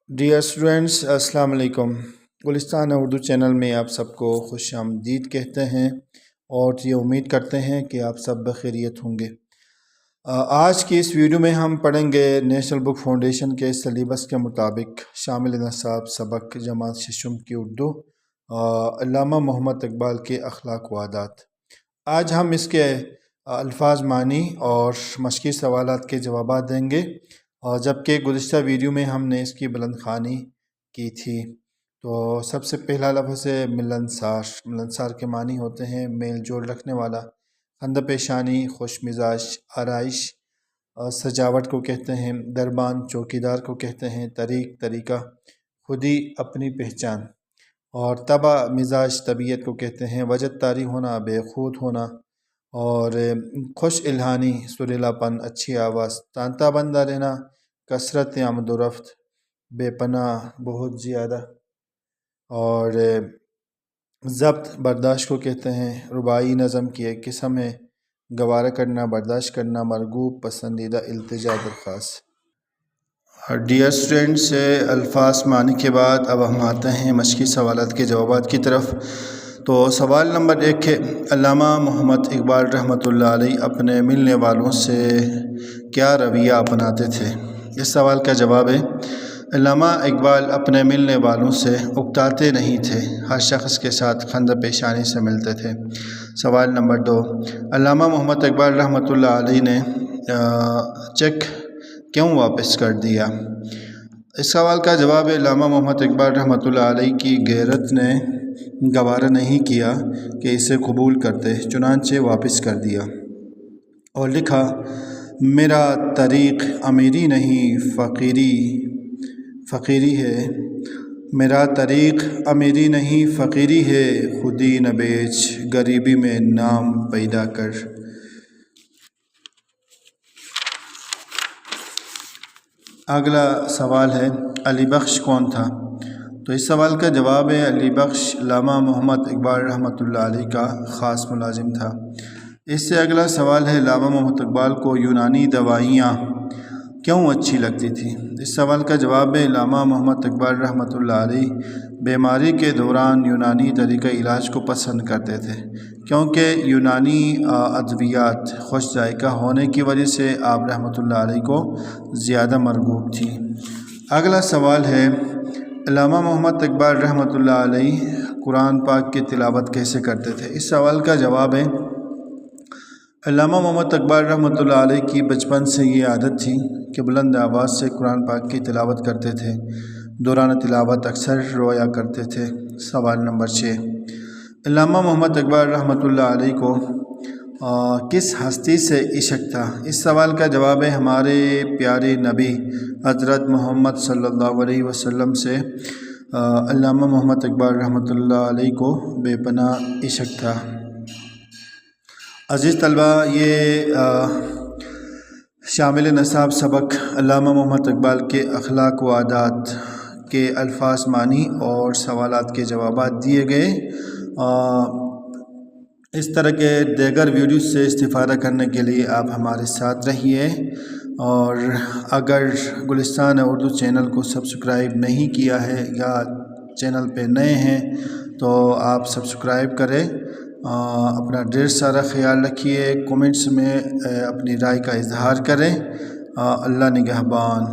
Dear students السلام علیکم۔ گلستان Urdu channel میں آپ سب کو خوش آمدید کہتے ہیں اور یہ امید کرتے ہیں کہ آپ سب بخیریت ہوں گے۔ آج کی اس ویڈیو میں ہم پڑھیں گے نیشنل بک فاؤنڈیشن کے سلیبس کے مطابق شامل نصاب سبق جماعت ششم کی اردو علامہ محمد اقبال کے اخلاق و عادات۔ آج ہم اس کے الفاظ معنی اور مشقی سوالات کے جوابات دیں گے، اور جبکہ گزشتہ ویڈیو میں ہم نے اس کی بلند خوانی کی تھی۔ تو سب سے پہلا لفظ ہے ملنسار۔ ملنسار کے معنی ہوتے ہیں میل جول رکھنے والا، خندہ پیشانی، خوش مزاج، آرائش، سجاوٹ کو کہتے ہیں، دربان چوکیدار کو کہتے ہیں، طریق طریقہ، خودی اپنی پہچان، اور طبع مزاج طبیعت کو کہتے ہیں، وجد طاری ہونا، بے خود ہونا، اور خوش الہانی سریلا پن، اچھی آواز، تانتا بندہ رہنا، کثرت آمد و رفت، بے پناہ بہت زیادہ، اور ضبط برداشت کو کہتے ہیں، رباعی نظم کی ایک قسم ہے، گوارہ کرنا برداشت کرنا، مرغوب پسندیدہ، التجا درخواست۔ ڈیئر اسٹوڈینٹس، الفاظ معنی کے بعد اب ہم آتے ہیں مشقی سوالات کے جوابات کی طرف۔ تو سوال نمبر 1 ہے، علامہ محمد اقبال رحمۃ اللہ علیہ اپنے ملنے والوں سے کیا رویہ اپناتے تھے؟ اس سوال کا جواب ہے، علامہ اقبال اپنے ملنے والوں سے اکتاتے نہیں تھے، ہر شخص کے ساتھ خندہ پیشانی سے ملتے تھے۔ سوال نمبر 2، علامہ محمد اقبال رحمۃ اللہ علیہ نے چیک کیوں واپس کر دیا؟ اس سوال کا جواب ہے، علامہ محمد اقبال رحمۃ اللہ علیہ کی غیرت نے گوارہ نہیں کیا کہ اسے قبول کرتے، چنانچہ واپس کر دیا اور لکھا، میرا طریق امیری نہیں فقیری ہے، میرا طریق امیری نہیں فقیری ہے، خودی نہ بیچ غریبی میں نام پیدا کر۔ اگلا سوال ہے، علی بخش کون تھا؟ تو اس سوال کا جواب ہے، علی بخش علامہ محمد اقبال رحمۃ اللہ علیہ کا خاص ملازم تھا۔ اس سے اگلا سوال ہے، علامہ محمد اقبال کو یونانی دوائیاں کیوں اچھی لگتی تھیں؟ اس سوال کا جواب ہے، علامہ محمد اقبال رحمۃ اللہ علیہ بیماری کے دوران یونانی طریقہ علاج کو پسند کرتے تھے، کیونکہ یونانی ادویات خوش ذائقہ ہونے کی وجہ سے آپ رحمۃ اللہ علیہ کو زیادہ مرغوب تھی۔ اگلا سوال ہے، علامہ محمد اقبال رحمۃ اللہ علیہ قرآن پاک کی تلاوت کیسے کرتے تھے؟ اس سوال کا جواب ہے، علامہ محمد اقبال رحمۃ اللہ علیہ کی بچپن سے یہ عادت تھی کہ بلند آواز سے قرآن پاک کی تلاوت کرتے تھے، دوران تلاوت اکثر رویا کرتے تھے۔ سوال نمبر 6، علامہ محمد اقبال رحمۃ اللہ علیہ کو کس ہستی سے عشق تھا؟ اس سوال کا جواب ہے، ہمارے پیارے نبی حضرت محمد صلی اللہ علیہ وسلم سے علامہ محمد اقبال رحمۃ اللہ علیہ کو بے پناہ عشق تھا۔ عزیز طلبہ، یہ شامل نصاب سبق علامہ محمد اقبال کے اخلاق و عادات کے الفاظ معنی اور سوالات کے جوابات دیے گئے۔ اس طرح کے دیگر ویڈیوز سے استفادہ کرنے کے لیے آپ ہمارے ساتھ رہیے، اور اگر گلستان اردو چینل کو سبسکرائب نہیں کیا ہے یا چینل پہ نئے ہیں تو آپ سبسکرائب کریں۔ اپنا ڈھیر سارا خیال رکھیے، کومنٹس میں اپنی رائے کا اظہار کریں۔ اللہ نگہبان۔